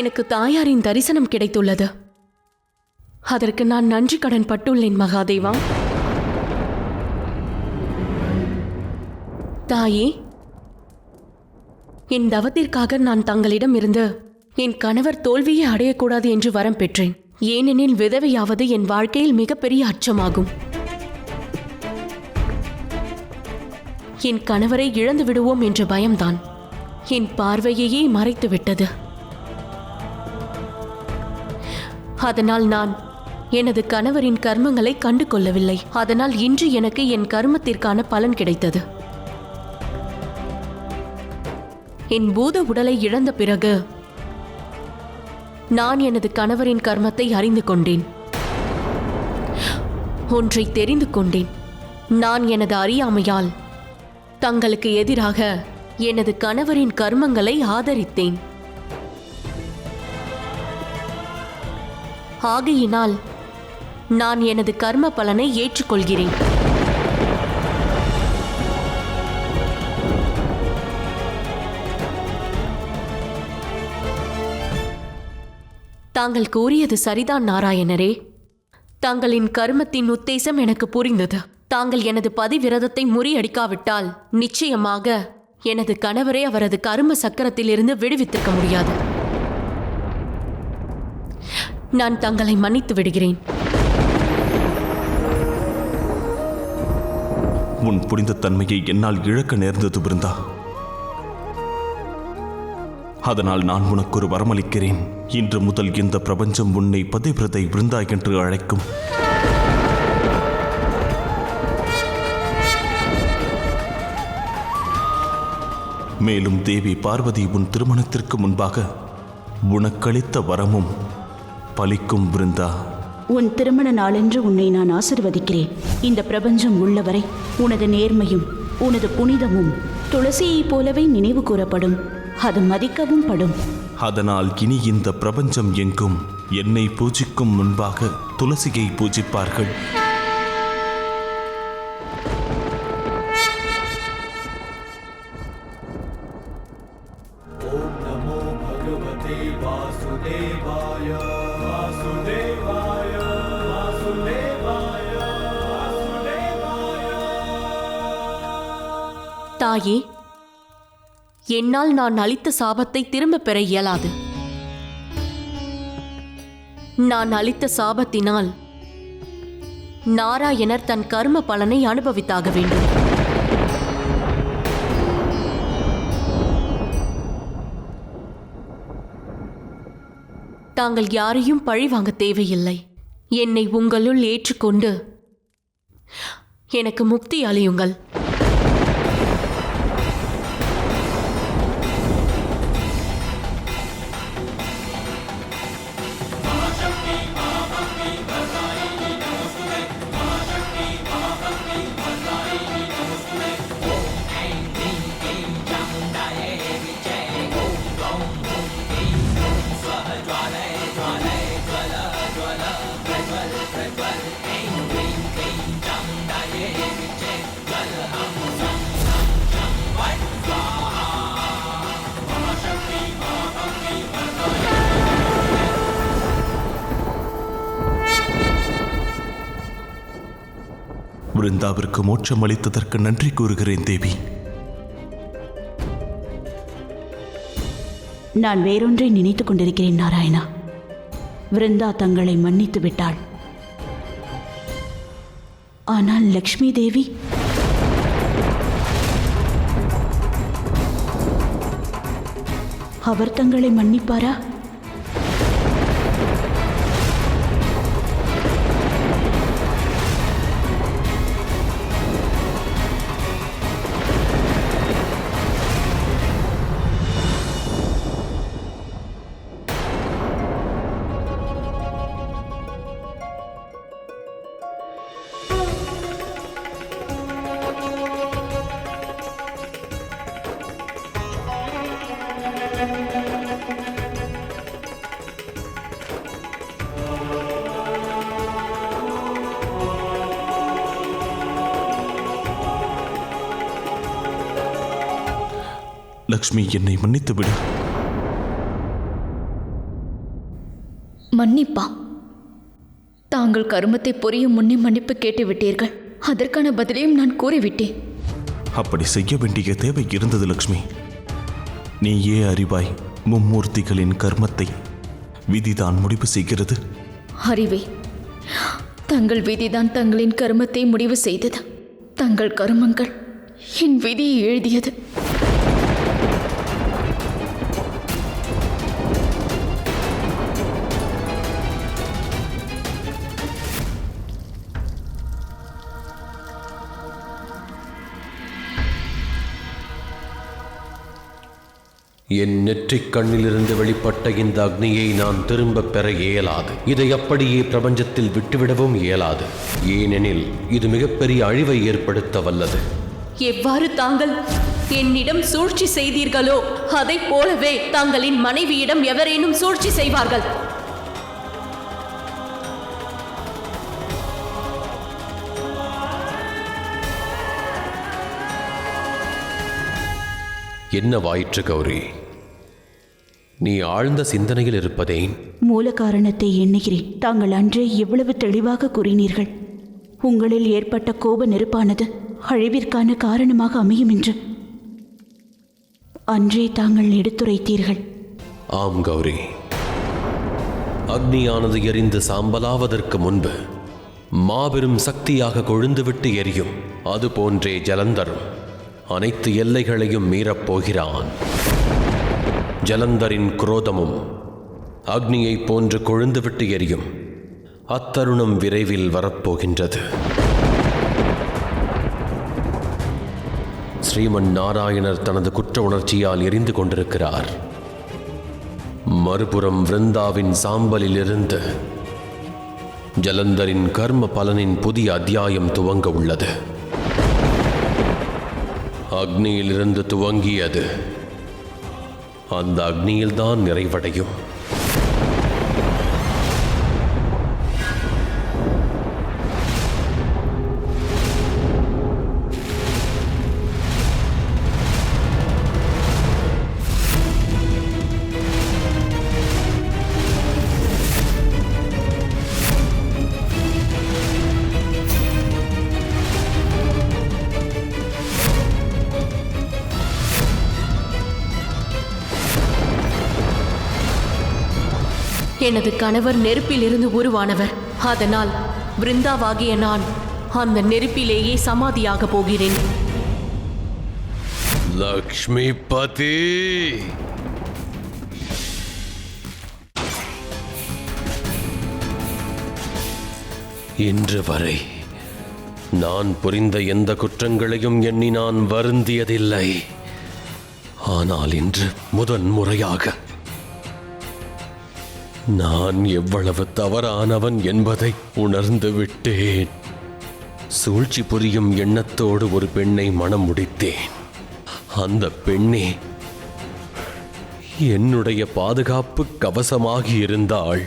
எனக்கு தாயாரின் தரிசனம் கிடைத்துள்ளது. அதற்கு நான் நன்றி கடன் பட்டுள்ளேன் மகாதேவா. தாயே, என் தவத்திற்காக நான் தங்களிடம் இருந்து என் கணவர் தோல்வியை அடையக்கூடாது என்று வரம் பெற்றேன். ஏனெனில் விதவையாவது என் வாழ்க்கையில் மிகப்பெரிய அச்சமாகும். என் கணவரை இழந்து விடுவோம் என்ற பயம்தான் என் பார்வையையே மறைத்துவிட்டது. அதனால் நான் எனது கணவரின் கர்மங்களை கண்டு கொள்ளவில்லை. அதனால் இன்று எனக்கு என் கர்மத்திற்கான பலன் கிடைத்தது. என் பூத உடலை இழந்த பிறகு நான் எனது கணவரின் கர்மத்தை அறிந்து கொண்டேன். ஒன்றை தெரிந்து கொண்டேன். நான் எனது அறியாமையால் தங்களுக்கு எதிராக எனது கணவரின் கர்மங்களை ஆதரித்தேன். ஆகையினால் நான் எனது கர்ம பலனை ஏற்றுக்கொள்கிறேன். தாங்கள் கூறியது சரிதான் நாராயணரே. தாங்களின் கர்மத்தின் உத்தேசம் எனக்கு புரிந்தது. தாங்கள் எனது பதிவிரதத்தை முறியடிக்காவிட்டால் நிச்சயமாக எனது கணவரை அவரது கர்ம சக்கரத்திலிருந்து விடுவித்திருக்க முடியாது. நான் தங்களை மன்னித்து விடுகிறேன். உன் புனித தன்மையை என்னால் இழக்க நேர்ந்தது பிருந்தா. அதனால் நான் உனக்கு ஒரு வரமளிக்கிறேன். இன்று முதல் இந்த பிரபஞ்சம் உன்னை பதிவிரதை பிருந்தா என்று அழைக்கும். மேலும் தேவி பார்வதி உன் திருமணத்திற்கு முன்பாக உனக்களித்த வரமும் பலிக்கும் பிருந்தா. உன் திருமண நாளென்று உன்னை நான் ஆசிர்வதிக்கிறேன். இந்த பிரபஞ்சம் உள்ளவரை உனது நேர்மையும் உனது புனிதமும் துளசியைப் போலவே நினைவு கூறப்படும். அது மதிக்கவும் படும். அதனால் இனி இந்த பிரபஞ்சம் எங்கும் என்னை பூஜிக்கும் முன்பாக துளசியை பூஜிப்பார்கள். தாயே, என்னால் நான் அளித்த சாபத்தை திரும்ப பெற இயலாது. நான் அளித்த சாபத்தினால் நாராயணர் தன் கர்ம பலனை அனுபவித்தாக வேண்டும். தாங்கள் யாரையும் பழிவாங்க தேவையில்லை. என்னை உங்களுள் ஏற்றுக்கொண்டு எனக்கு முக்தி அளியுங்கள். பிருந்தாவிற்கு மோட்சம் அளித்ததற்கு நன்றி கூறுகிறேன் தேவி. நான் வேறொன்றை நினைத்துக் கொண்டிருக்கிறேன் நாராயணா. விருந்தா தங்களை மன்னித்து விட்டாள். ஆனால் லக்ஷ்மி தேவி அவர் தங்களை மன்னிப்பாரா? லக்ஷ்மி, என்னை மன்னித்து விடு. மன்னிப்பா? தாங்கள் கருமத்தை புரியும் முன்னே மன்னிப்பு கேட்டுவிட்டீர்கள். அதற்கான பதிலையும் நான் கூறிவிட்டேன். அப்படி செய்ய வேண்டிய தேவை இருந்தது லக்ஷ்மி. நீயே அறிவாய், மும்மூர்த்திகளின் கர்மத்தை விதிதான் முடிவு செய்கிறது. அறிவே, தங்கள் விதிதான் தங்களின் கர்மத்தை முடிவு செய்தது. தங்கள் கர்மங்கள் என் விதியை எழுதியது. என் நெற்றிக் கண்ணிலிருந்து வெளிப்பட்ட இந்த அக்னியை நான் திரும்பப் பெற இயலாது. இதை அப்படியே பிரபஞ்சத்தில் விட்டுவிடவும் இயலாது. ஏனெனில் இது மிகப்பெரிய அழிவை ஏற்படுத்த வல்லது. எவ்வாறு தாங்கள் என்னிடம் சூழ்ச்சி செய்தீர்களோ அதைப் போலவே தங்களின் மனைவியிடம் எவரேனும் சூழ்ச்சி செய்வார்கள். என்னவாயிற்று கௌரி? நீ ஆழ்ந்த சிந்தனையில் இருப்பதேன்? மூல காரணத்தை எண்ணுகிறேன். தாங்கள் அன்றே எவ்வளவு தெளிவாக கூறினீர்கள். உங்களில் ஏற்பட்ட கோப நெருப்பானது அழிவிற்கான காரணமாக அமையும் என்று அன்றே தாங்கள் எடுத்துரைத்தீர்கள். ஆம் கௌரி, அக்னியானது எரிந்து சாம்பலாவதற்கு முன்பு மாபெரும் சக்தியாக கொழுந்துவிட்டு எரியும். அதுபோன்றே ஜலந்தரும் அனைத்து எல்லைகளையும் மீறப்போகிறான். ஜலந்தரின் குரோதமும் அக்னியைப் போன்று கொழுந்துவிட்டு எரியும். அத்தருணம் விரைவில் வரப்போகின்றது. ஸ்ரீமன் நாராயணர் தனது குற்ற உணர்ச்சியால் எரிந்து கொண்டிருக்கிறார். மறுபுறம் விருந்தாவின் சாம்பலிலிருந்து ஜலந்தரின் கர்ம பலனின் புதிய அத்தியாயம் துவங்க உள்ளது. அக்னியிலிருந்து துவங்கியது அந்த அக்னியில்தான் நிறைவடையும். எனது கணவர் நெருப்பிலிருந்து உருவானவர். அதனால் விருந்தாவாகிய நான் அந்த நெருப்பிலேயே சமாதியாக போகிறேன். லக்ஷ்மிபதி, இன்று வரை நான் புரிந்த எந்த குற்றங்களையும் எண்ணி நான் வருந்தியதில்லை. ஆனால் இன்று முதன் முறையாக நான் எவ்வளவு தவறானவன் என்பதை உணர்ந்து விட்டேன். சூழ்ச்சி புரியும் எண்ணத்தோடு ஒரு பெண்ணை மணம் முடித்தேன். அந்த பெண்ணே என்னுடைய பாதுகாப்பு கவசமாகி இருந்தாள்.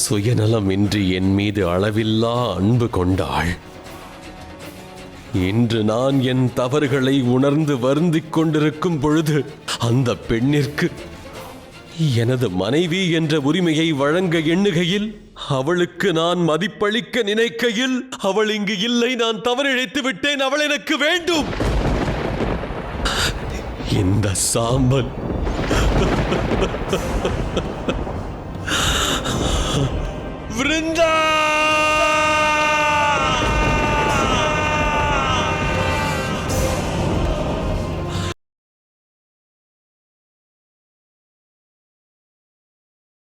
சுயநலமின்றி என் மீது அளவில்லா அன்பு கொண்டாள். இன்று நான் என் தவறுகளை உணர்ந்து வருந்திக் கொண்டிருக்கும் பொழுது அந்த பெண்ணிற்கு எனது மனைவி என்ற உரிமையை வழங்க எண்ணுகையில், அவளுக்கு நான் மதிப்பளிக்க நினைக்கையில், அவள் இங்கு இல்லை, நான் தவறிழைத்து விட்டேன், அவள் எனக்கு வேண்டும். இந்த சாம்பல் விருந்தா